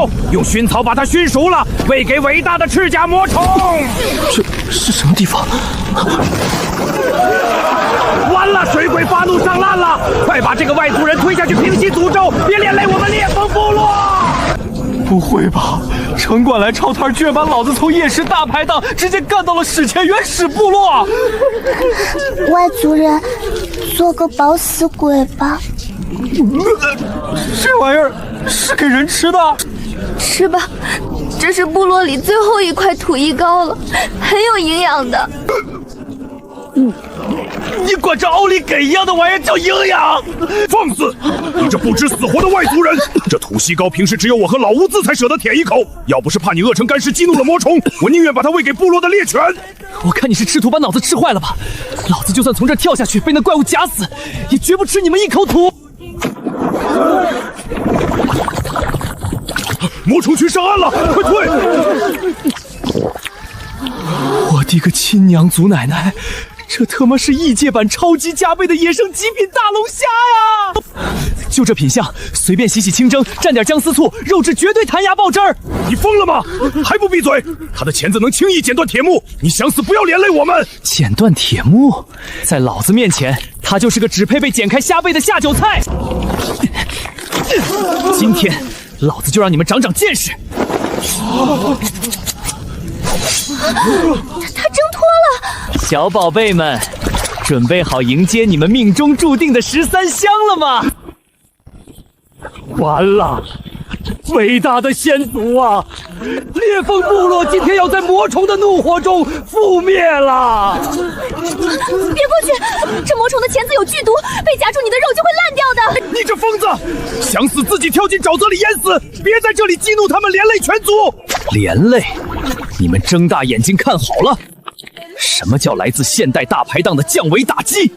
手，用熏草把它熏熟了，喂给伟大的赤甲魔虫。这是什么地方？完了，水鬼发怒上岸了！快把这个外族人推下去平息诅咒，别连累我们裂缝部落！不会吧？城管来抄摊，居然把老子从夜市大排档直接干到了史前原始部落！外族人，做个饱死鬼吧。这玩意儿是给人吃的？吃吧，这是部落里最后一块土一膏了，很有营养的。你管这奥利给一样的玩意儿叫营养？放肆！你这不知死活的外族人！这土细膏平时只有我和老乌兹才舍得舔一口，要不是怕你饿成干尸激怒了魔虫，我宁愿把它喂给部落的猎犬。我看你是试图把脑子吃坏了吧？老子就算从这跳下去被那怪物夹死，也绝不吃你们一口土！魔虫群上岸了，快退！我的个亲娘祖奶奶！这他妈是异界版超级加倍的野生极品大龙虾呀！就这品相，随便洗洗清蒸，蘸点姜丝醋，肉质绝对弹牙爆汁儿。你疯了吗？还不闭嘴！他的钳子能轻易剪断铁木，你想死不要连累我们！剪断铁木，在老子面前，他就是个只配被剪开虾背的下酒菜。今天，老子就让你们长长见识！他挣脱了！小宝贝们，准备好迎接你们命中注定的13香了吗？完了！伟大的先祖啊！裂缝部落今天要在魔虫的怒火中覆灭了！别过去！这魔虫的钳子有剧毒，被夹住你的肉就会烂掉的！你这疯子！想死自己跳进沼泽里淹死！别在这里激怒他们，连累全族！连累？你们睁大眼睛看好了！什么叫来自现代大排档的降维打击？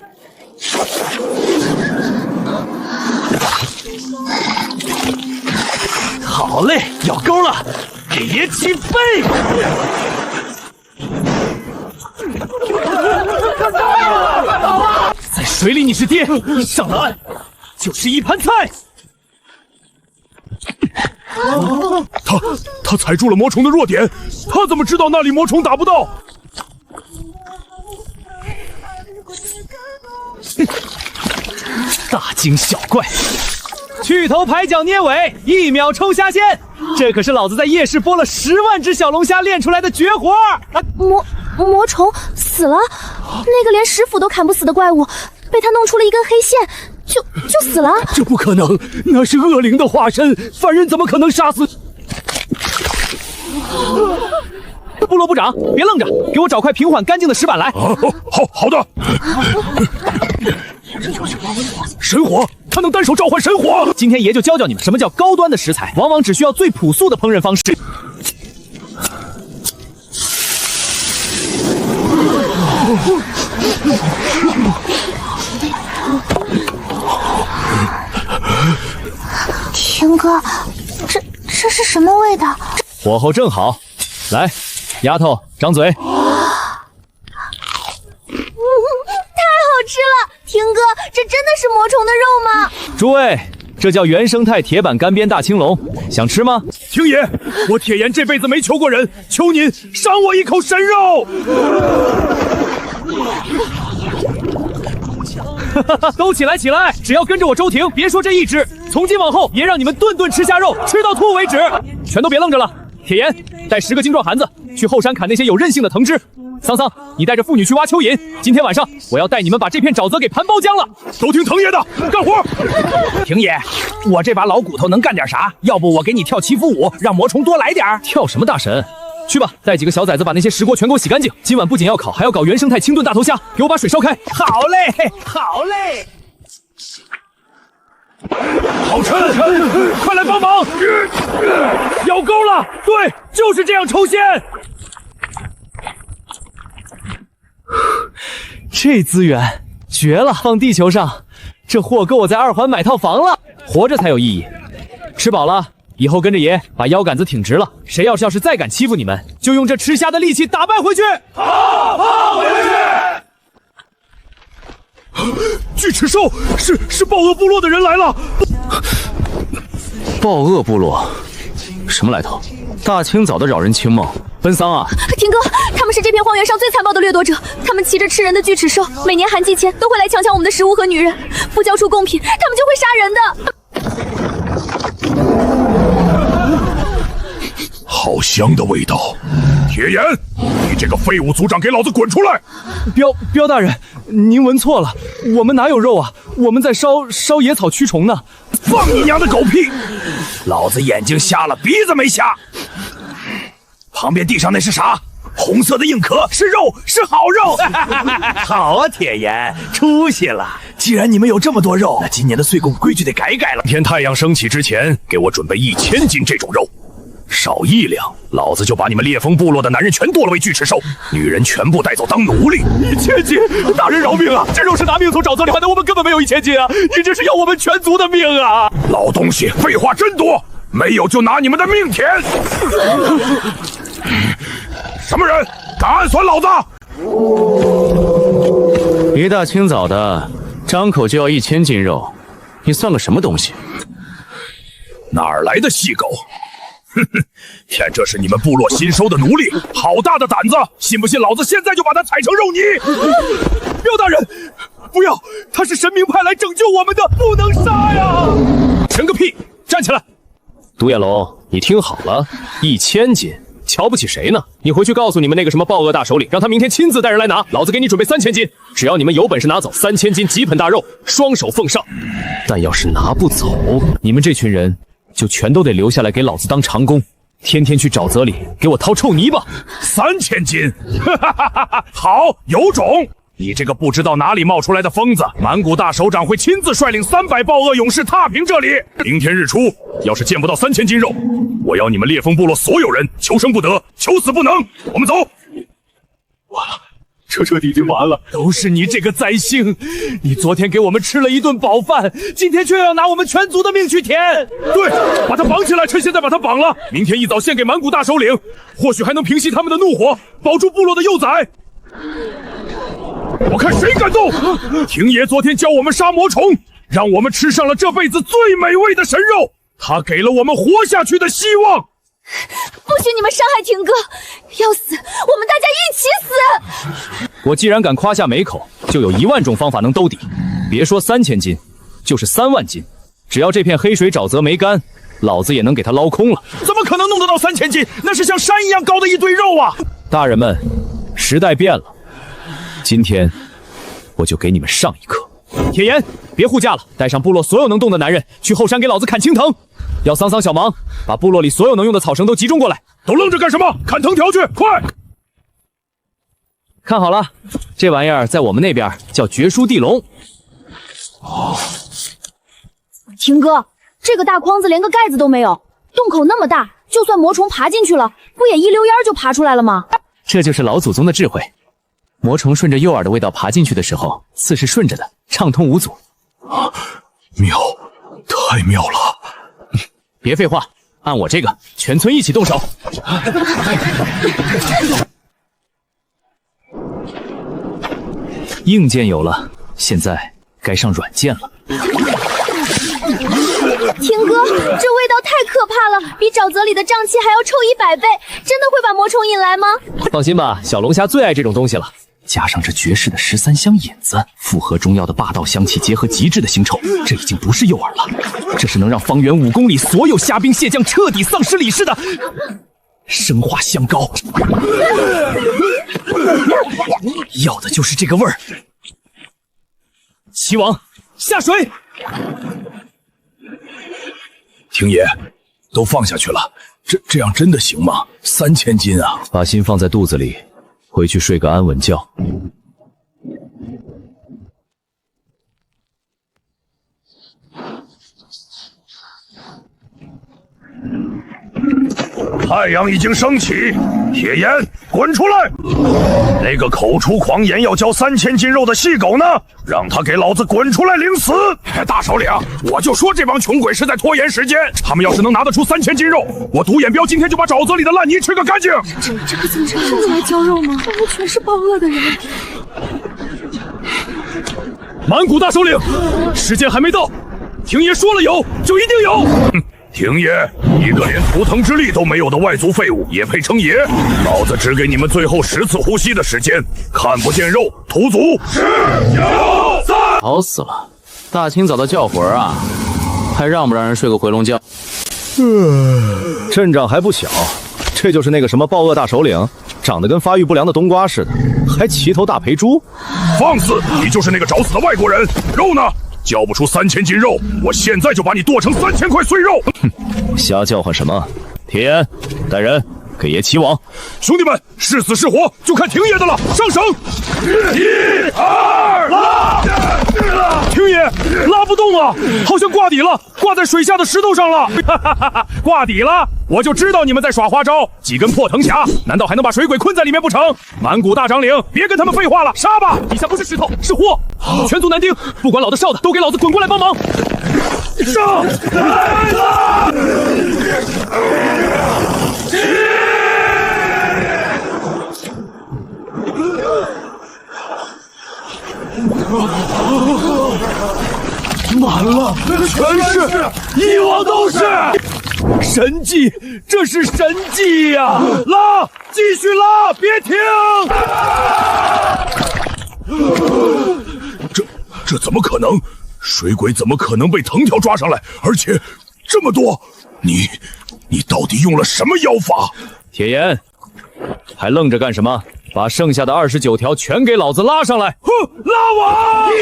好嘞，咬钩了，别起飞！在水里你是爹，上了岸就是一盘菜。他踩住了魔虫的弱点，他怎么知道那里魔虫打不到？大惊小怪，去头排脚捏尾，1秒抽虾线，这可是老子在夜市剥了10万只小龙虾练出来的绝活。魔虫死了，那个连10斧都砍不死的怪物，被他弄出了一根黑线，就死了。这不可能，那是恶灵的化身，凡人怎么可能杀死？部落部长，别愣着，给我找块平缓干净的石板来。好的。神火，他能单手召唤神火。今天爷就教教你们什么叫高端的食材，往往只需要最朴素的烹饪方式。天哥，这是什么味道？火候正好，来，丫头张嘴。太好吃了！天哥，这真的是魔虫的肉吗？诸位，这叫原生态铁板干煸大青龙，想吃吗？听爷，我铁岩这辈子没求过人，求您赏我一口神肉。都起来起来！只要跟着我周婷，别说这一只，从今往后也让你们顿顿吃虾肉，吃到吐为止。全都别愣着了！铁岩，带10个精壮汉子去后山砍那些有韧性的藤枝。桑桑，你带着妇女去挖蚯蚓。今天晚上我要带你们把这片沼泽给盘包浆了。都听藤爷的，干活！霆爷，我这把老骨头能干点啥？要不我给你跳祈福舞，让魔虫多来点。跳什么大神？去吧，带几个小崽子把那些石锅全给我洗干净。今晚不仅要烤，还要搞原生态清炖大头虾。给我把水烧开。好嘞，好嘞。好沉，快来帮忙！咬钩了，对，就是这样抽鲜。这资源绝了，放地球上，这货够我在2环买套房了。活着才有意义。吃饱了，以后跟着爷把腰杆子挺直了。谁要是再敢欺负你们，就用这吃虾的力气打败回去。好，回去。巨齿兽，是暴恶部落的人来了。暴恶部落，什么来头？大清早的扰人清梦，奔丧啊！天哥，他们是这片荒原上最残暴的掠夺者，他们骑着吃人的巨齿兽，每年寒季前都会来强抢我们的食物和女人，不交出贡品，他们就会杀人的。好香的味道！铁岩，你这个废物族长，给老子滚出来！彪大人，您闻错了，我们哪有肉啊？我们在烧野草驱虫呢。放你娘的狗屁！老子眼睛瞎了，鼻子没瞎。旁边地上那是啥？红色的硬壳是肉，是好肉。好啊，铁岩，出息了。既然你们有这么多肉，那今年的岁贡规矩得改了。明天太阳升起之前，给我准备1000斤这种肉。少1两，老子就把你们裂缝部落的男人全剁了为巨齿兽，女人全部带走当奴隶。1000斤，大人饶命啊！这肉是拿命从沼泽里换的，我们根本没有1000斤啊！你这是要我们全族的命啊！老东西，废话真多，没有就拿你们的命填。什么人敢暗算老子？一大清早的，张口就要1000斤肉，你算个什么东西？哪儿来的细狗？哼哼，看这是你们部落新收的奴隶，好大的胆子！信不信老子现在就把他踩成肉泥？彪大人，不要！他是神明派来拯救我们的，不能杀呀！神个屁！站起来！独眼龙，你听好了，1000斤，瞧不起谁呢？你回去告诉你们那个什么暴恶大首领，让他明天亲自带人来拿，老子给你准备3000斤。只要你们有本事拿走3000斤极品大肉，双手奉上。但要是拿不走，你们这群人就全都得留下来给老子当长工，天天去沼泽里给我掏臭泥巴。3000斤，哈哈哈哈！好，有种！你这个不知道哪里冒出来的疯子！蛮古大首长会亲自率领300暴恶勇士踏平这里。明天日出，要是见不到3000斤肉，我要你们裂缝部落所有人求生不得，求死不能。我们走。完了，彻底就完了！都是你这个灾星！你昨天给我们吃了一顿饱饭，今天却要拿我们全族的命去填。对，把他绑起来，趁现在把他绑了，明天一早献给蛮古大首领，或许还能平息他们的怒火，保住部落的幼崽。我看谁敢动！廷爷昨天教我们杀魔虫，让我们吃上了这辈子最美味的神肉，他给了我们活下去的希望。不许你们伤害廷哥，要死我们大家一起死！我既然敢夸下美口，就有1万种方法能兜底。别说3000斤，就是3万斤，只要这片黑水沼泽没干，老子也能给它捞空了。怎么可能弄得到3000斤？那是像山一样高的一堆肉啊！大人们，时代变了，今天我就给你们上一课。铁岩，别护驾了，带上部落所有能动的男人去后山给老子砍青藤。要桑小忙，把部落里所有能用的草绳都集中过来。都愣着干什么？砍藤条去，快！看好了，这玩意儿在我们那边叫绝书地龙。廷哥，这个大筐子连个盖子都没有，洞口那么大，就算魔虫爬进去了，不也一溜烟就爬出来了吗？这就是老祖宗的智慧。魔虫顺着诱饵的味道爬进去的时候，刺是顺着的，畅通无阻。妙，太妙了！别废话，按我这个，全村一起动手。硬件有了，现在该上软件了。廷哥，这味道太可怕了，比沼泽里的瘴气还要臭100倍，真的会把魔虫引来吗？放心吧，小龙虾最爱这种东西了。加上这绝世的13香引子，复合中药的霸道香气，结合极致的腥臭，这已经不是诱饵了，这是能让方圆5公里所有虾兵蟹将彻底丧失理智的生化香膏。要的就是这个味儿。齐王，下水！廷爷，都放下去了，这样真的行吗？3000斤啊！把心放在肚子里，回去睡个安稳觉。太阳已经升起，铁岩，滚出来！那个口出狂言要交3000斤肉的细狗呢？让他给老子滚出来领死！大首领，我就说这帮穷鬼是在拖延时间。他们要是能拿得出3000斤肉，我独眼彪今天就把沼泽里的烂泥吃个干净。这个怎么真的来交肉吗？我们全是暴恶的人。蛮古大首领，时间还没到，廷爷说了有就一定有。廷爷，一个连图腾之力都没有的外族废物也配称爷？老子只给你们最后10次呼吸的时间，看不见肉，屠族。10、9、3。好死了，大清早的叫魂啊，还让不让人睡个回笼觉？阵仗还不小，这就是那个什么暴恶大首领，长得跟发育不良的冬瓜似的，还齐头大肥猪。放肆！你就是那个找死的外国人。肉呢？交不出3000斤肉，我现在就把你剁成3000块碎肉。哼，瞎叫唤什么？铁岩，带人给爷齐王。兄弟们，是死是活就看廷爷的了。上绳！1、2，拉！廷爷拉不动了，好像挂底了，挂在水下的石头上了。挂底了，我就知道你们在耍花招。几根破藤匣，难道还能把水鬼困在里面不成？满谷大长领，别跟他们废话了，杀吧！底下不是石头，是货。全族男丁，不管老的少的，都给老子滚过来帮忙！上！来了！满了，全是，一网都是神迹，这是神迹呀！拉，继续拉，别停！这怎么可能？水鬼怎么可能被藤条抓上来？而且这么多，你到底用了什么妖法？铁岩，还愣着干什么？把剩下的29条全给老子拉上来！哼，拉我！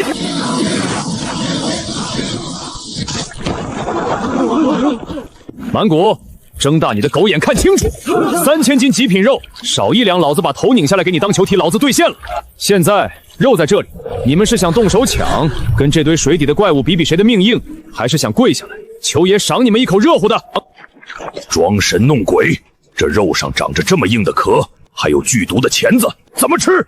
满谷，睁大你的狗眼看清楚，3000斤极品肉，少1两，老子把头拧下来给你当球体，老子兑现了。现在肉在这里，你们是想动手抢，跟这堆水底的怪物比比谁的命硬，还是想跪下来求爷赏你们一口热乎的？装神弄鬼，这肉上长着这么硬的壳，还有剧毒的钳子，怎么吃？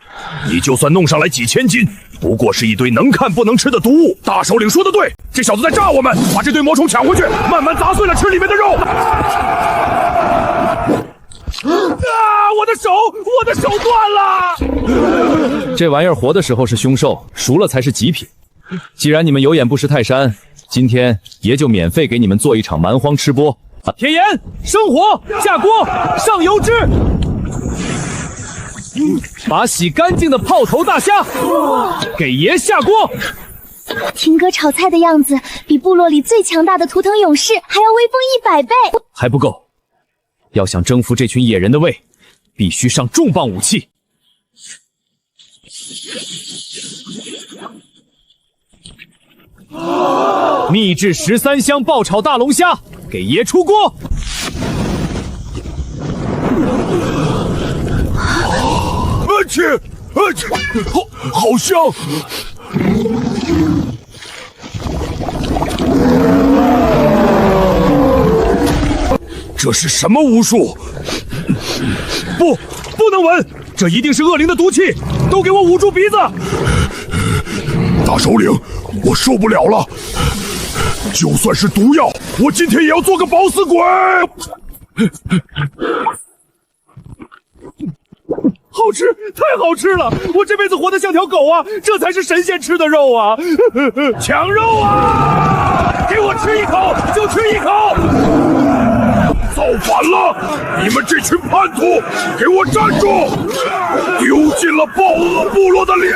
你就算弄上来几千斤，不过是一堆能看不能吃的毒物。大首领说的对，这小子在诈我们，把这堆魔虫抢回去，慢慢砸碎了吃里面的肉。我的手断了！这玩意儿活的时候是凶兽，熟了才是极品。既然你们有眼不识泰山，今天爷就免费给你们做一场蛮荒吃播。铁岩，生火，下锅，上油脂。把洗干净的泡头大虾给爷下锅。廷哥炒菜的样子，比部落里最强大的图腾勇士还要威风100倍。还不够，要想征服这群野人的胃，必须上重磅武器。秘制13香爆炒大龙虾，给爷出锅。好香！这是什么巫术？不能闻，这一定是恶灵的毒气，都给我捂住鼻子！大首领，我受不了了，就算是毒药，我今天也要做个饱死鬼！好吃，太好吃了！我这辈子活得像条狗啊，这才是神仙吃的肉啊！抢肉啊！给我吃一口就吃一口！造反了！你们这群叛徒，给我站住！丢尽了暴恶部落的脸！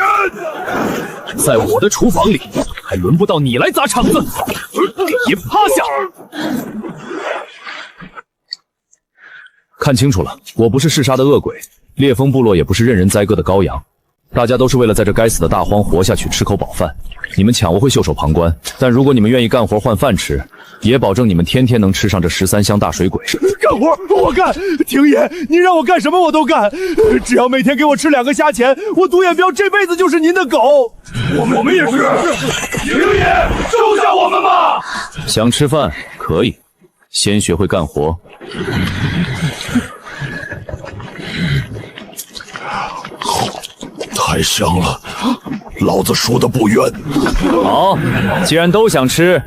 在我的厨房里，还轮不到你来砸场子！给爷趴下！看清楚了，我不是嗜杀的恶鬼，烈风部落也不是任人宰割的羔羊，大家都是为了在这该死的大荒活下去，吃口饱饭。你们抢我会袖手旁观，但如果你们愿意干活换饭吃，也保证你们天天能吃上这13香大水鬼。干活我干，廷爷，你让我干什么我都干，只要每天给我吃2个虾钱，我独眼彪这辈子就是您的狗。我们也是，廷爷，收下我们吧！想吃饭可以，先学会干活。太香了，老子说的不冤。好，既然都想吃，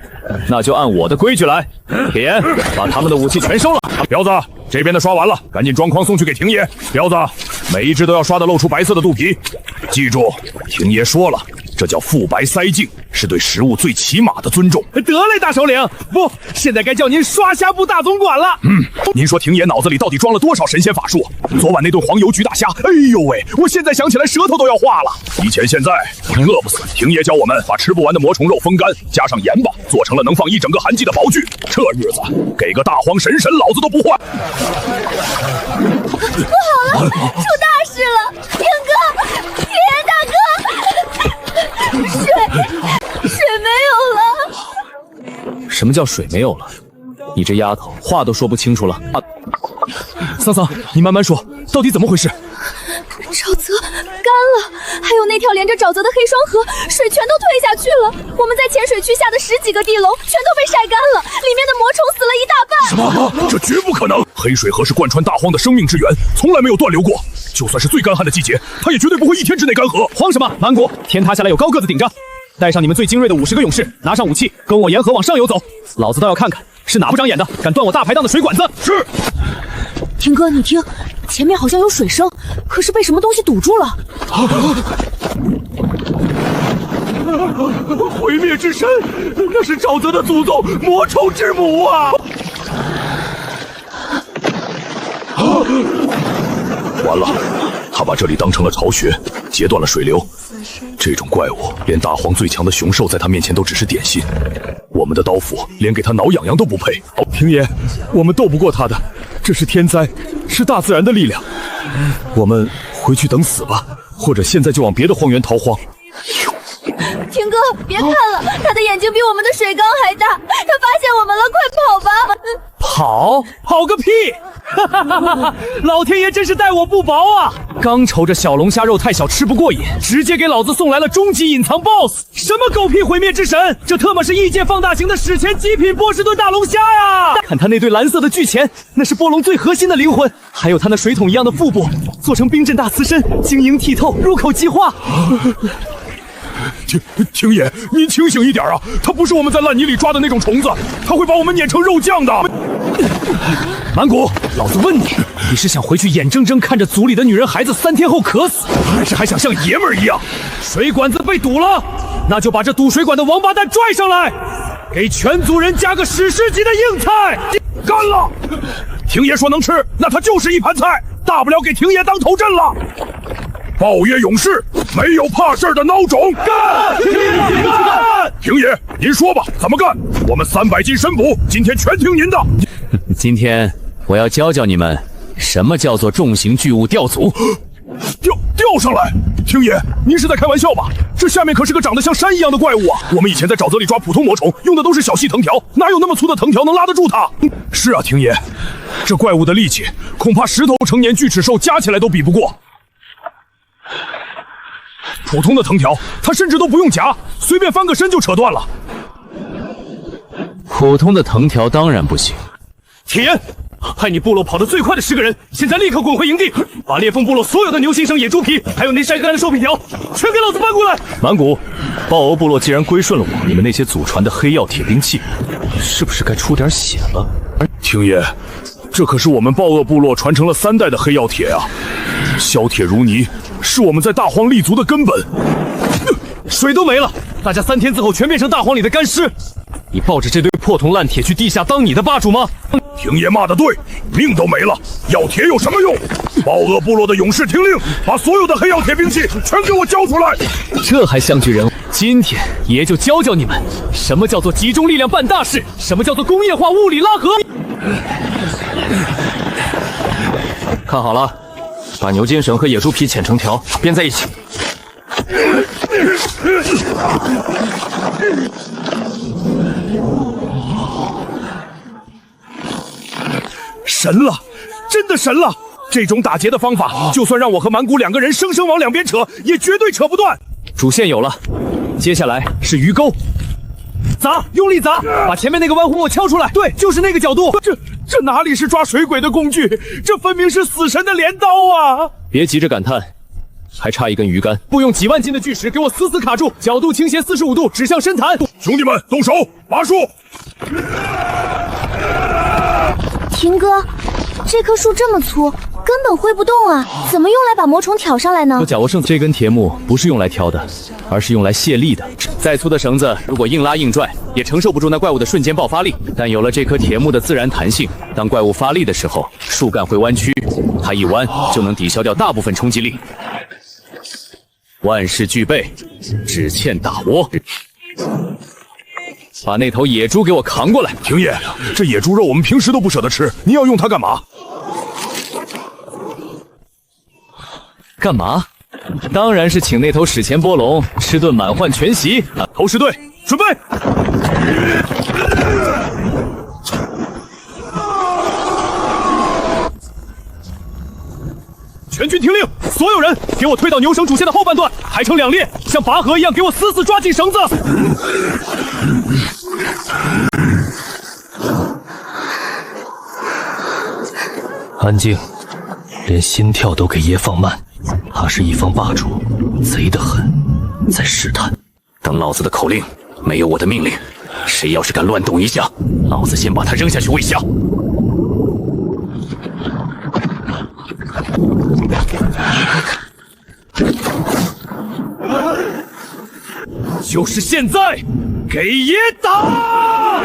那就按我的规矩来。铁岩，把他们的武器全收了。彪子，这边的刷完了，赶紧装筐送去给廷爷。彪子，每一只都要刷得露出白色的肚皮。记住，廷爷说了，这这叫腹白塞净，是对食物最起码的尊重。得嘞，大首领，不，现在该叫您刷虾部大总管了。您说廷爷脑子里到底装了多少神仙法术？昨晚那顿黄油焗大虾，哎呦喂，我现在想起来舌头都要化了。提前现在，饿不死。廷爷教我们把吃不完的魔虫肉风干，加上盐巴，做成了能放一整个寒季的宝具。这日子给个大荒神老子都不换。不好了，出大事了！天哥，铁岩大哥，水没有了。什么叫水没有了？你这丫头话都说不清楚了啊！桑桑，你慢慢说，到底怎么回事？沼泽干了，还有那条连着沼泽的黑双河，水全都退下去了。我们在浅水区下的10几个地笼全都被晒干了，里面的魔虫死了一大半。什么？这绝不可能！黑水河是贯穿大荒的生命之源，从来没有断流过。就算是最干旱的季节，它也绝对不会1天之内干涸。慌什么？蛮国，天塌下来有高个子顶着，带上你们最精锐的50个勇士，拿上武器，跟我沿河往上游走。老子倒要看看是哪不长眼的，敢断我大排档的水管子。是。天哥，你听，前面好像有水声，可是被什么东西堵住了。毁灭之神，那是沼泽的祖宗魔虫之母啊！完了，他把这里当成了巢穴，截断了水流。这种怪物，连大荒最强的雄兽在他面前都只是点心。我们的刀斧连给他挠痒痒都不配。廷爷，我们斗不过他的，这是天灾，是大自然的力量。我们回去等死吧，或者现在就往别的荒原逃荒。天哥，别看了，他的眼睛比我们的水缸还大，他发现我们了，快跑吧！跑个屁！哈哈哈哈！老天爷真是待我不薄啊！刚愁着小龙虾肉太小吃不过瘾，直接给老子送来了终极隐藏 BOSS！ 什么狗屁毁灭之神，这特么是异界放大型的史前极品波士顿大龙虾呀！看他那对蓝色的巨钳，那是波龙最核心的灵魂，还有他那水桶一样的腹部，做成冰镇大刺身，晶莹剔透，入口即化。廷爷，您清醒一点啊！它不是我们在烂泥里抓的那种虫子，它会把我们碾成肉酱的。蛮古，老子问你，你是想回去眼睁睁看着族里的女人孩子3天后渴死，还是还想像爷们儿一样？水管子被堵了，那就把这堵水管的王八蛋拽上来，给全族人加个史诗级的硬菜。干了！廷爷说能吃，那它就是一盘菜，大不了给廷爷当头阵了。暴月勇士，没有怕事儿的孬种，干！廷爷，您说吧，怎么干？我们300斤神捕，今天全听您的。今天我要教教你们，什么叫做重型巨物吊足。吊上来！廷爷，您是在开玩笑吧？这下面可是个长得像山一样的怪物啊！我们以前在沼泽里抓普通魔虫，用的都是小细藤条，哪有那么粗的藤条能拉得住它？是啊，廷爷，这怪物的力气，恐怕10头成年巨齿兽加起来都比不过。普通的藤条，它甚至都不用夹，随便翻个身就扯断了。普通的藤条当然不行。铁岩，派你部落跑得最快的10个人，现在立刻滚回营地，把裂缝部落所有的牛心生野猪皮，还有那晒干的兽皮条，全给老子搬过来！蛮古，豹鹅部落既然归顺了我，你们那些祖传的黑曜铁兵器，是不是该出点血了？廷爷，这可是我们豹鳄部落传承了3代的黑曜铁啊！削铁如泥，是我们在大荒立足的根本。水都没了，大家3天之后全变成大荒里的干尸。你抱着这堆破铜烂铁去地下当你的霸主吗？廷爷骂得对，命都没了，要铁有什么用？豹鳄部落的勇士听令，把所有的黑曜铁兵器全给我交出来！这还像句人话？今天爷就教教你们，什么叫做集中力量办大事，什么叫做工业化物理拉合。看好了，把牛筋绳和野猪皮剪成条，编在一起。神了，真的神了！这种打结的方法，就算让我和蛮古2个人生生往两边扯，也绝对扯不断。主线有了，接下来是鱼钩，砸，用力砸，把前面那个弯弧墨敲出来。对，就是那个角度。这哪里是抓水鬼的工具，这分明是死神的镰刀啊！别急着感叹，还差一根鱼竿，不用几万斤的巨石给我死死卡住，角度倾斜45度，指向深潭。兄弟们，动手，拔树！霆哥，这棵树这么粗，根根本挥不动啊，怎么用来把魔虫挑上来呢？我假握这根铁木不是用来挑的，而是用来卸力的。再粗的绳子，如果硬拉硬拽，也承受不住那怪物的瞬间爆发力。但有了这颗铁木的自然弹性，当怪物发力的时候，树干会弯曲，它一弯就能抵消掉大部分冲击力。万事俱备，只欠打窝。把那头野猪给我扛过来！廷爷，这野猪肉我们平时都不舍得吃，您要用它干嘛？干嘛？当然是请那头史前波龙吃顿满汉全席。投石队，准备！全军听令，所有人给我退到牛绳主线的后半段，排成2列，像拔河一样给我死死抓紧绳子。安静，连心跳都给爷放慢。他是一方霸主，贼得很，在试探。等老子的口令，没有我的命令，谁要是敢乱动一下，老子先把他扔下去喂虾。就是现在，给爷打！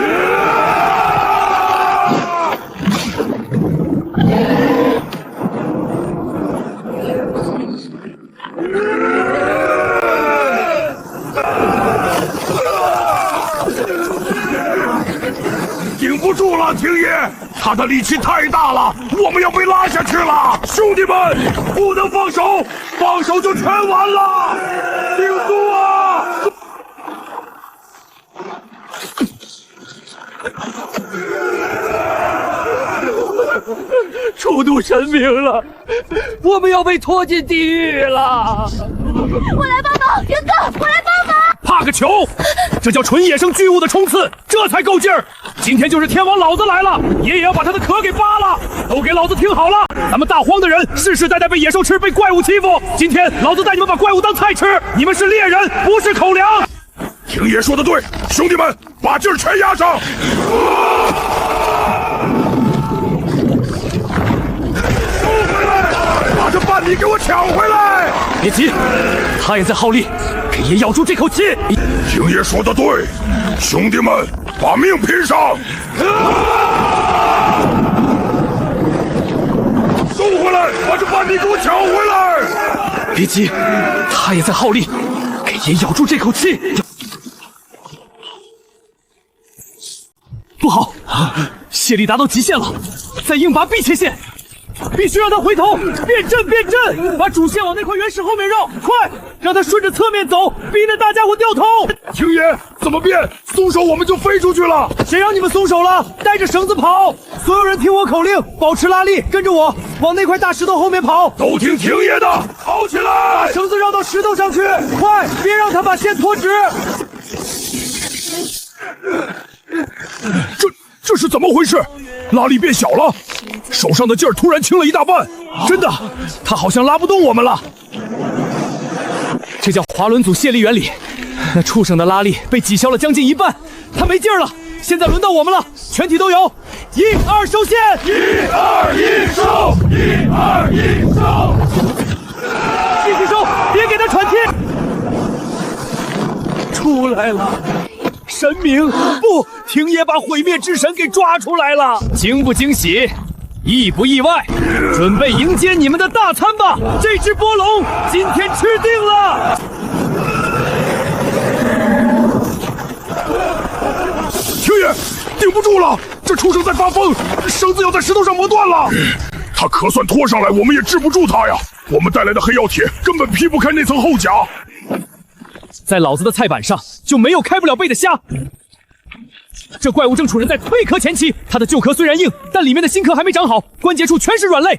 顶不住了，廷爷，他的力气太大了，我们要被拉下去了！兄弟们，不能放手，放手就全完了！顶住啊！触怒神明了，我们要被拖进地狱了！我来帮忙，元哥，我来帮忙！怕个球！这叫纯野生巨物的冲刺，这才够劲儿！今天就是天王老子来了，爷也要把他的壳给扒了！都给老子听好了，咱们大荒的人世世代代被野兽吃，被怪物欺负。今天老子带你们把怪物当菜吃，你们是猎人，不是口粮。廷爷说的对，兄弟们，把劲儿全压上！收回来！把这半米给我抢回来！别急，他也在耗力，给爷咬住这口气。廷爷说的对，兄弟们，把命拼上！收回来！把这半米给我抢回来！别急，他也在耗力，给爷咬住这口气。不好，泄力达到极限了，再硬拔 B 切线，必须让他回头，变阵变阵，把主线往那块原石后面绕，快，让他顺着侧面走，逼得大家伙掉头。廷爷，怎么变？松手我们就飞出去了。谁让你们松手了？带着绳子跑！所有人听我口令，保持拉力，跟着我往那块大石头后面跑。都听廷爷的，跑起来！把绳子绕到石头上去，快，别让他把线拖直。这是怎么回事？拉力变小了，手上的劲儿突然轻了一大半。真的，他好像拉不动我们了。这叫滑轮组泄力原理。那畜生的拉力被挤消了将近一半，他没劲儿了。现在轮到我们了，全体都有，1、2收线，1、2、1收，1、2、1收，继续收，别给他喘气。出来了。神明不，廷爷把毁灭之神给抓出来了，惊不惊喜，意不意外？准备迎接你们的大餐吧！这只波龙今天吃定了。廷爷，顶不住了，这畜生在发疯，绳子要在石头上磨断了。他可算拖上来，我们也治不住他呀。我们带来的黑曜铁根本劈不开那层厚甲。在老子的菜板上就没有开不了背的虾。这怪物正处人在蜕壳前期，它的旧壳虽然硬，但里面的新壳还没长好，关节处全是软肋。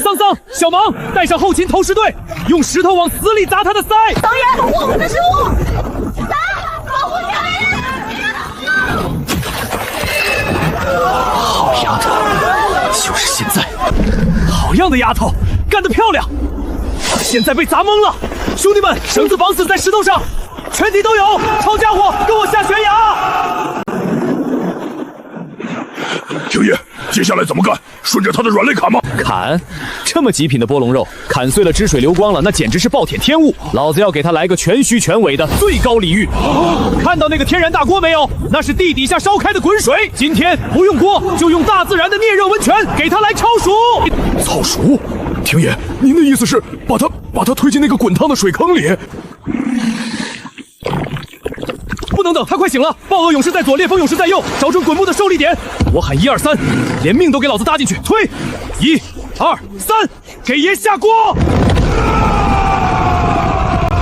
桑桑、小芒带上后勤投石队，用石头往死里砸他的腮。导演，保护我们的食物！打！保护家人！好丫头，就是现在！好样的，丫头，干得漂亮！现在被砸懵了，兄弟们，绳子绑死在石头上，全体都有，抄家伙，跟我下悬崖！廷爷，接下来怎么干？顺着他的软肋砍吗？砍，这么极品的波龙肉，砍碎了汁水流光了，那简直是暴殄天物。老子要给他来个全虚全伪的最高礼遇。看到那个天然大锅没有？那是地底下烧开的滚水。今天不用锅，就用大自然的灭热温泉给他来焯熟。操熟？庭爷，您的意思是把他推进那个滚烫的水坑里？不能等，他快醒了！暴恶勇士在左，烈风勇士在右，找准滚木的受力点。我喊1、2、3，连命都给老子搭进去！推，1、2、3，给爷下锅！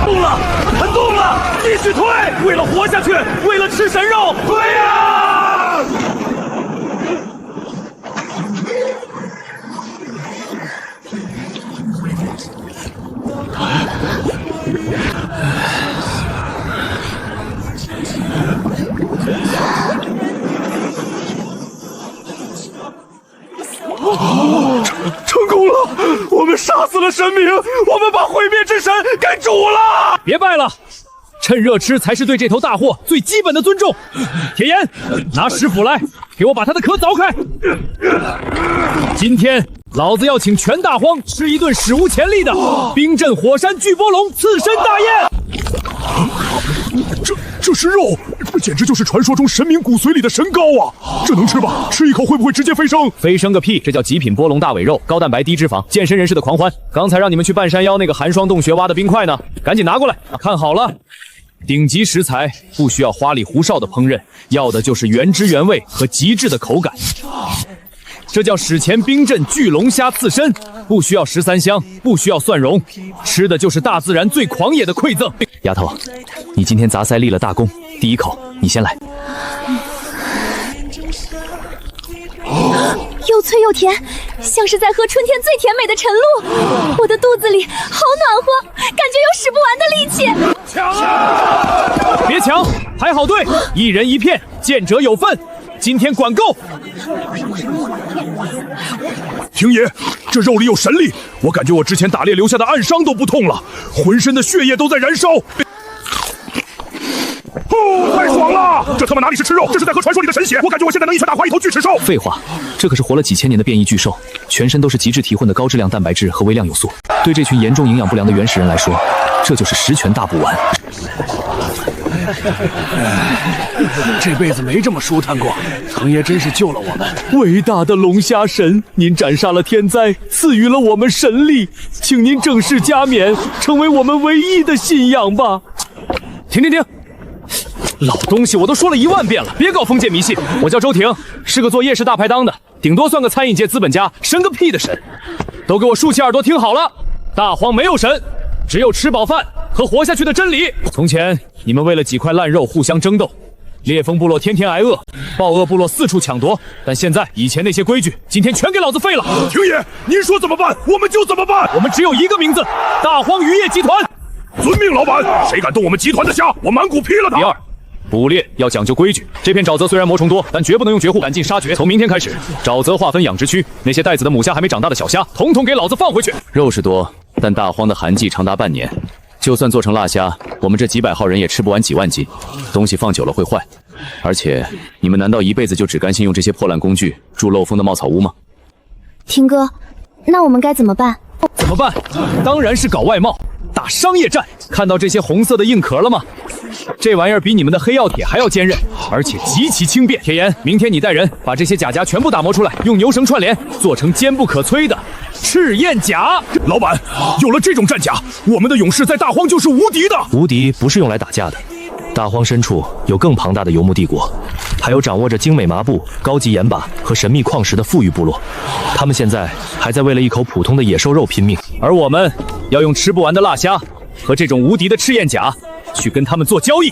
动了，他动了，继续推！为了活下去，为了吃神肉，推呀！成功了！我们杀死了神明，我们把毁灭之神给煮了！别拜了，趁热吃才是对这头大货最基本的尊重。铁岩，拿石斧来，给我把它的壳凿开。今天老子要请全大荒吃一顿史无前例的冰镇火山巨波龙刺身大宴。这是肉，这简直就是传说中神明骨髓里的神膏啊！这能吃吧？吃一口会不会直接飞升？飞升个屁！这叫极品波龙大尾肉，高蛋白低脂肪，健身人士的狂欢。刚才让你们去半山腰那个寒霜洞穴挖的冰块呢，赶紧拿过来！看好了，顶级食材不需要花里胡哨的烹饪，要的就是原汁原味和极致的口感。这叫史前冰镇巨龙虾刺身，不需要13香，不需要蒜蓉，吃的就是大自然最狂野的馈赠。丫头，你今天杂赛立了大功，第一口你先来。又脆又甜，像是在喝春天最甜美的晨露。我的肚子里好暖和，感觉有使不完的力气。抢啊！别抢，排好队，一人一片，见者有份。今天管够！庭爷，这肉里有神力，我感觉我之前打猎留下的暗伤都不痛了，浑身的血液都在燃烧。太爽了！这他妈哪里是吃肉，这是在喝传说里的神血！我感觉我现在能一拳打垮一头巨齿兽。废话，这可是活了几千年的变异巨兽，全身都是极致提混的高质量蛋白质和微量有素。对这群严重营养不良的原始人来说，这就是10拳大补丸。这辈子没这么舒坦过，藤爷真是救了我们。伟大的龙虾神，您斩杀了天灾，赐予了我们神力，请您正式加冕，成为我们唯一的信仰吧。停！老东西，我都说了1万遍了，别搞封建迷信。我叫周婷，是个做夜市大排档的，顶多算个餐饮界资本家，神个屁的神！都给我竖起耳朵听好了，大荒没有神，只有吃饱饭和活下去的真理。从前你们为了几块烂肉互相争斗，烈风部落天天挨饿，暴恶部落四处抢夺，但现在以前那些规矩，今天全给老子废了。庭爷，您说怎么办，我们就怎么办。我们只有一个名字，大荒渔业集团。遵命，老板。谁敢动我们集团的虾，我满骨劈了他。第二，捕猎要讲究规矩。这片沼泽虽然魔虫多，但绝不能用绝户赶尽杀绝。从明天开始，沼泽划分养殖区，那些带子的母虾还没长大的小虾，统统给老子放回去。肉是多，但大荒的寒季长达半年，就算做成辣虾，我们这几百号人也吃不完几万斤。东西放久了会坏，而且你们难道一辈子就只甘心用这些破烂工具住漏风的茅草屋吗？听哥，那我们该怎么办？怎么办？当然是搞外贸。打商业战，看到这些红色的硬壳了吗？这玩意儿比你们的黑曜铁还要坚韧，而且极其轻便。铁岩，明天你带人把这些甲全部打磨出来，用牛绳串联，做成坚不可摧的赤焰甲。老板，有了这种战甲，我们的勇士在大荒就是无敌的。无敌不是用来打架的，大荒深处有更庞大的游牧帝国，还有掌握着精美麻布、高级盐巴和神秘矿石的富裕部落。他们现在还在为了一口普通的野兽肉拼命，而我们要用吃不完的辣虾和这种无敌的赤焰甲去跟他们做交易。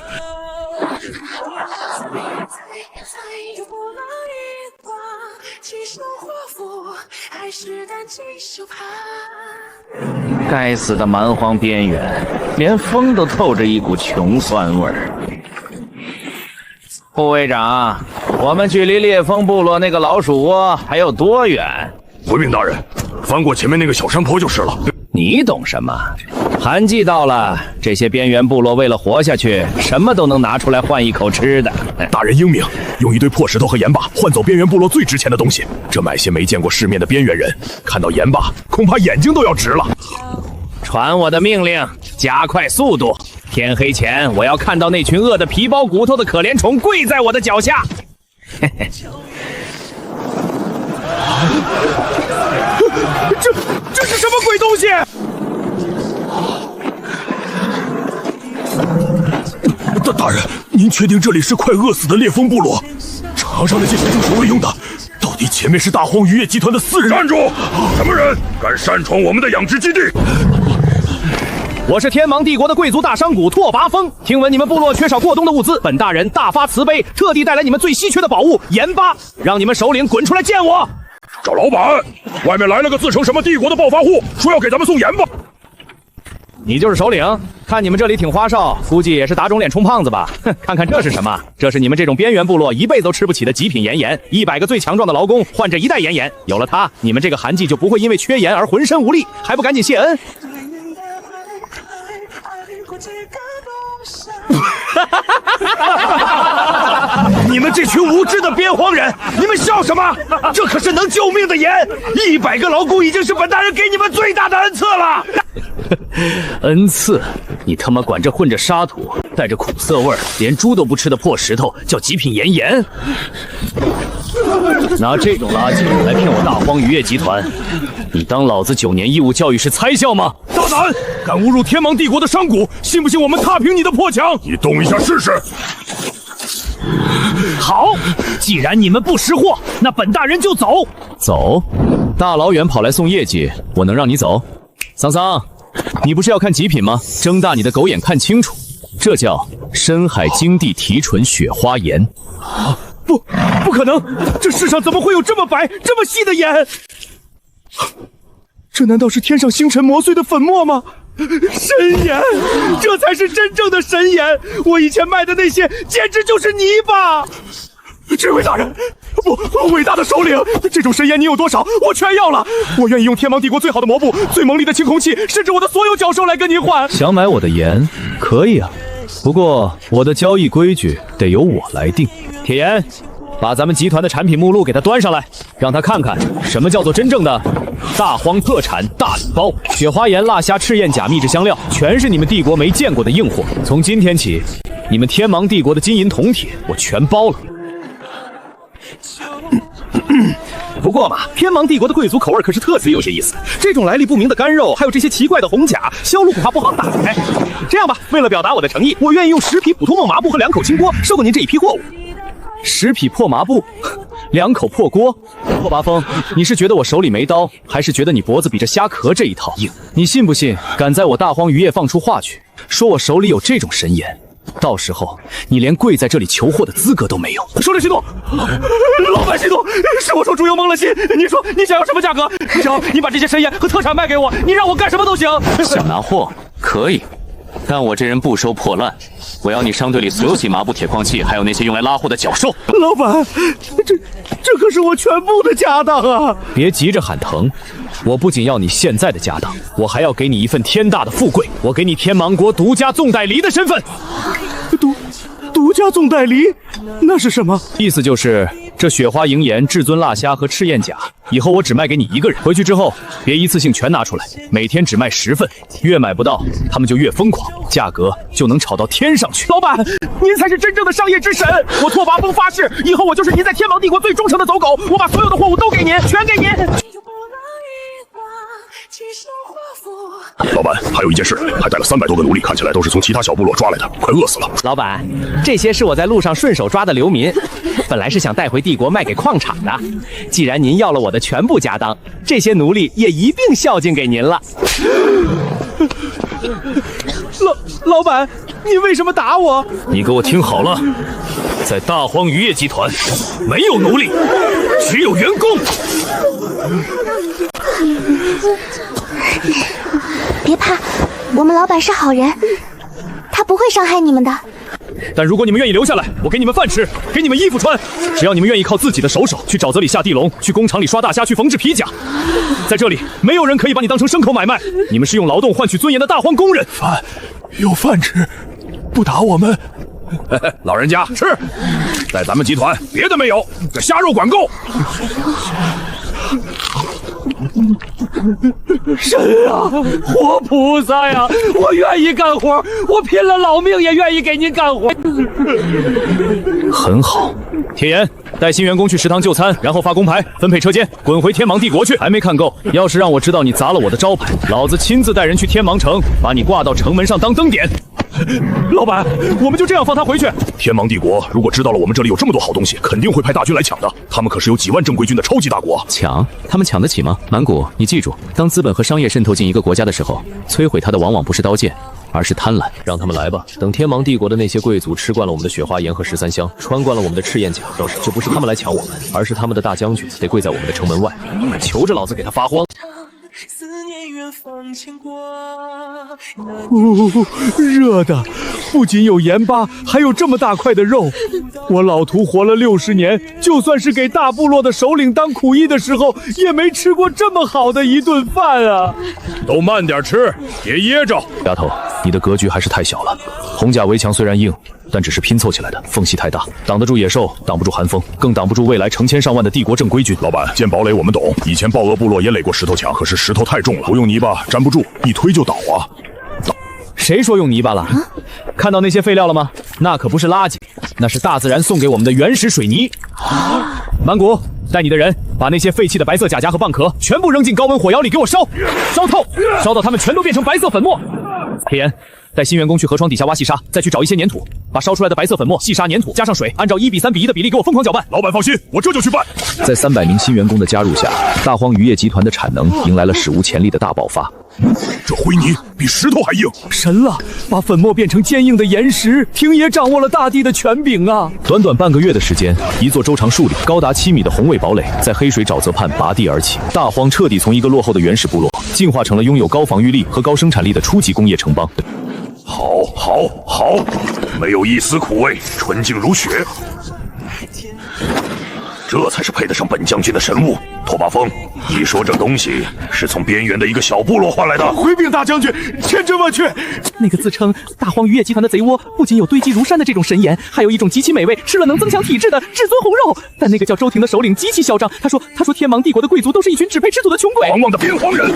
该死的蛮荒边缘，连风都透着一股穷酸味儿。护卫长，我们距离烈风部落那个老鼠窝还有多远？回禀大人，翻过前面那个小山坡就是了。你懂什么？寒季到了，这些边缘部落为了活下去，什么都能拿出来换一口吃的。大人英明，用一堆破石头和盐巴换走边缘部落最值钱的东西。这买些没见过世面的边缘人，看到盐巴，恐怕眼睛都要直了。传我的命令，加快速度！天黑前，我要看到那群饿得皮包骨头的可怜虫跪在我的脚下。嘿嘿。这是什么鬼东西？大人，您确定这里是快饿死的裂风部落？场上那些选手手里用的，到底前面是大荒渔业集团的4人？站住！什么人敢擅闯我们的养殖基地？我是天芒帝国的贵族大商贾拓跋峰，听闻你们部落缺少过冬的物资，本大人大发慈悲，特地带来你们最稀缺的宝物盐巴，让你们首领滚出来见我。赵老板，外面来了个自称什么帝国的暴发户，说要给咱们送盐巴。你就是首领？看你们这里挺花哨，估计也是打肿脸充胖子吧？哼，看看这是什么？这是你们这种边缘部落一辈子都吃不起的极品盐，100个最强壮的劳工换这1袋盐，有了它，你们这个寒季就不会因为缺盐而浑身无力，还不赶紧谢恩？你们这群无知的边荒人，你们笑什么？这可是能救命的盐，100个劳工已经是本大人给你们最大的恩赐了。恩赐？你他妈管这混着沙土、带着苦涩味儿、连猪都不吃的破石头叫极品盐？拿这种垃圾来骗我大荒渔业集团，你当老子9年义务教育是猜笑吗？大胆，敢侮辱天芒帝国的商贾，信不信我们踏平你的破墙？你动一下试试。好，既然你们不识货，那本大人就走。走？大老远跑来送业绩，我能让你走？桑桑，你不是要看极品吗？睁大你的狗眼看清楚，这叫深海晶地提纯雪花盐。不可能！这世上怎么会有这么白、这么细的盐？这难道是天上星辰磨碎的粉末吗？神盐，这才是真正的神盐！我以前卖的那些简直就是泥巴！这位大人，不，伟大的首领，这种神盐你有多少？我全要了！我愿意用天芒帝国最好的魔布、最猛力的清空器，甚至我的所有角兽来跟您换。想买我的盐，可以啊，不过我的交易规矩得由我来定。铁岩，把咱们集团的产品目录给他端上来，让他看看什么叫做真正的大荒特产大礼包。雪花盐、辣虾、赤焰甲、秘制香料，全是你们帝国没见过的硬货。从今天起，你们天芒帝国的金银铜铁我全包了。不过嘛，天芒帝国的贵族口味可是特别有些意思。这种来历不明的干肉，还有这些奇怪的红甲，销路恐怕不好打开。这样吧，为了表达我的诚意，我愿意用10匹普通木麻布和2口清锅收购您这一批货物。10匹破麻布，2口破锅。拓跋峰，你是觉得我手里没刀，还是觉得你脖子比这虾壳这一套硬？你信不信，敢在我大荒渔业放出话去，说我手里有这种神盐，到时候你连跪在这里求货的资格都没有。首领息怒，老板息怒，是我说猪油蒙了心。你说你想要什么价格？只要你把这些神盐和特产卖给我，你让我干什么都行。想拿货可以，但我这人不收破烂。我要你商队里所有洗麻布、铁矿器，还有那些用来拉货的角兽。老板，这可是我全部的家当啊！别急着喊疼，我不仅要你现在的家当，我还要给你一份天大的富贵。我给你天芒国独家纵代理的身份。独家纵代理，那是什么？意思就是这雪花银盐、至尊辣虾和赤焰甲，以后我只卖给你一个人。回去之后，别一次性全拿出来，每天只卖10份，越买不到，他们就越疯狂，价格就能炒到天上去。老板，您才是真正的商业之神！我拓跋峰发誓，以后我就是您在天芒帝国最忠诚的走狗，我把所有的货物都给您，全给您。老板，还有一件事，还带了300多个奴隶，看起来都是从其他小部落抓来的，快饿死了。老板，这些是我在路上顺手抓的流民，本来是想带回帝国卖给矿场的。既然您要了我的全部家当，这些奴隶也一并孝敬给您了。老板，你为什么打我？你给我听好了，在大荒渔业集团，没有奴隶，只有员工。别怕，我们老板是好人，他不会伤害你们的。但如果你们愿意留下来，我给你们饭吃，给你们衣服穿。只要你们愿意靠自己的手去沼泽里下地笼，去工厂里刷大虾，去缝制皮甲，在这里没有人可以把你当成牲口买卖。你们是用劳动换取尊严的大荒工人。有饭吃，不打我们。老人家吃，在咱们集团别的没有，这虾肉管够。神啊，活菩萨呀！我愿意干活，我拼了老命也愿意给您干活。很好，铁岩，带新员工去食堂就餐，然后发工牌，分配车间，滚回天芒帝国去。还没看够，要是让我知道你砸了我的招牌，老子亲自带人去天芒城，把你挂到城门上当灯点。老板，我们就这样放他回去？天芒帝国如果知道了我们这里有这么多好东西，肯定会派大军来抢的。他们可是有几万正规军的超级大国。抢？他们抢得起吗？满谷，你记住，当资本和商业渗透进一个国家的时候，摧毁它的往往不是刀剑，而是贪婪。让他们来吧，等天芒帝国的那些贵族吃惯了我们的雪花岩和13香，穿惯了我们的赤焰甲，就不是他们来抢我们，而是他们的大将军得跪在我们的城门外，求着老子给他发慌。思念远方牵挂。热的，不仅有盐巴，还有这么大块的肉。我老屠活了60年，就算是给大部落的首领当苦役的时候，也没吃过这么好的一顿饭啊！都慢点吃，别噎着。丫头，你的格局还是太小了。红甲围墙虽然硬，但只是拼凑起来的，缝隙太大，挡得住野兽，挡不住寒风，更挡不住未来成千上万的帝国正规军。老板，建堡垒我们懂，以前豹鹅部落也垒过石头墙，可是石头太重了，不用泥巴粘不住，一推就倒啊。谁说用泥巴了？看到那些废料了吗？那可不是垃圾，那是大自然送给我们的原始水泥。满谷，带你的人把那些废弃的白色甲胛和蚌壳全部扔进高温火窑里给我烧，烧透，烧到它们全都变成白色粉末。铁岩，带新员工去河床底下挖细沙，再去找一些粘土，把烧出来的白色粉末、细沙、粘土加上水，按照1比3比1的比例给我疯狂搅拌。老板放心，我这就去办。在300名新员工的加入下，大荒渔业集团的产能迎来了史无前例的大爆发。这灰泥比石头还硬，神了！把粉末变成坚硬的岩石，挺爷掌握了大地的权柄啊！短短半个月的时间，一座周长数里、高达7米的宏伟堡垒在黑水沼泽畔拔地而起。大荒彻底从一个落后的原始部落，进化成了拥有高防御力和高生产力的初级工业城邦。好，没有一丝苦味，纯净如血。这才是配得上本将军的神物。拓跋峰，你说这东西是从边缘的一个小部落换来的？回禀大将军，千真万确。那个自称大荒渔业集团的贼窝，不仅有堆积如山的这种神盐，还有一种极其美味、吃了能增强体质的至尊红肉。但那个叫周庭的首领极其嚣张，他说天芒帝国的贵族都是一群只配吃土的穷鬼。狂妄的边荒人，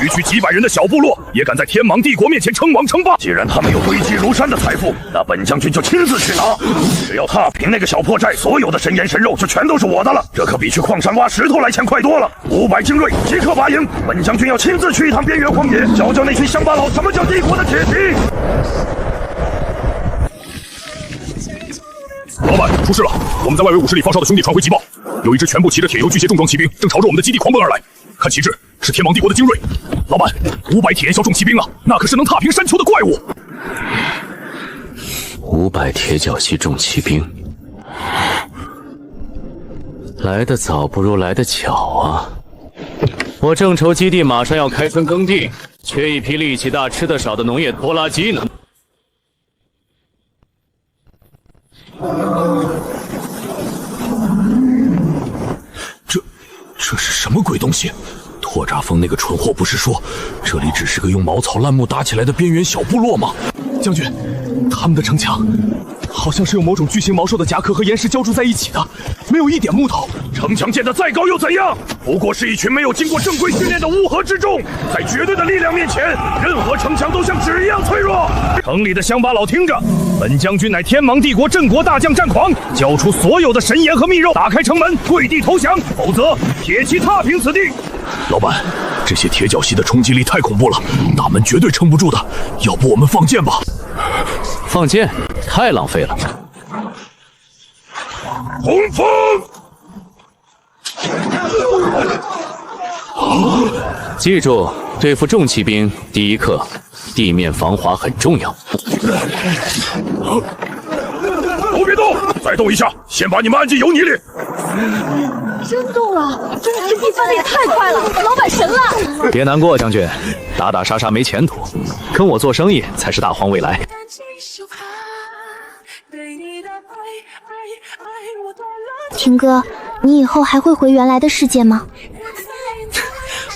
区几百人的小部落也敢在天芒帝国面前称王称霸。既然他们有堆积如山的财富，那本将军就亲自去拿。只要踏平那个小破寨，所有的神盐神肉就全都是我的了。这可比去矿山挖石头来钱快多了。500精锐即刻拔营，本将军要亲自去一趟边缘荒野，教教那群乡巴佬什么叫帝国的铁蹄。老板，出事了！我们在外围50里放哨的兄弟传回急报，有一支全部骑着铁油巨蟹重装骑兵正朝着我们的基地狂奔而来。看旗帜，是天芒帝国的精锐。老板，500铁岩鸮重骑兵啊，那可是能踏平山丘的怪物。500铁角系重骑兵。来得早不如来得巧啊！我正愁基地马上要开春耕地，缺一批力气大、吃得少的农业拖拉机呢。这是什么鬼东西？拓扎峰那个蠢货不是说这里只是个用茅草烂木搭起来的边缘小部落吗？将军，他们的城墙好像是用某种巨型毛兽的甲壳和岩石浇筑在一起的，没有一点木头。城墙建得再高又怎样？不过是一群没有经过正规训练的乌合之众，在绝对的力量面前，任何城墙都像纸一样脆弱。城里的乡巴佬听着，本将军乃天芒帝国镇国大将战狂，交出所有的神盐和蜜肉，打开城门，跪地投降，否则铁骑踏平此地。老板，这些铁角系的冲击力太恐怖了，大门绝对撑不住的。要不我们放箭吧？放箭太浪费了。洪峰，记住，对付重骑兵，第一课，地面防滑很重要。都别动，再动一下，先把你们按进油泥里。真动了，这地翻的也太快了，老板神了！别难过，将军，打打杀杀没前途，跟我做生意才是大荒未来。庭哥，你以后还会回原来的世界吗？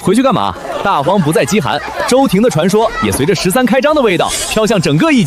回去干嘛？大荒不再饥寒，周庭的传说也随着13开张的味道飘向整个异界。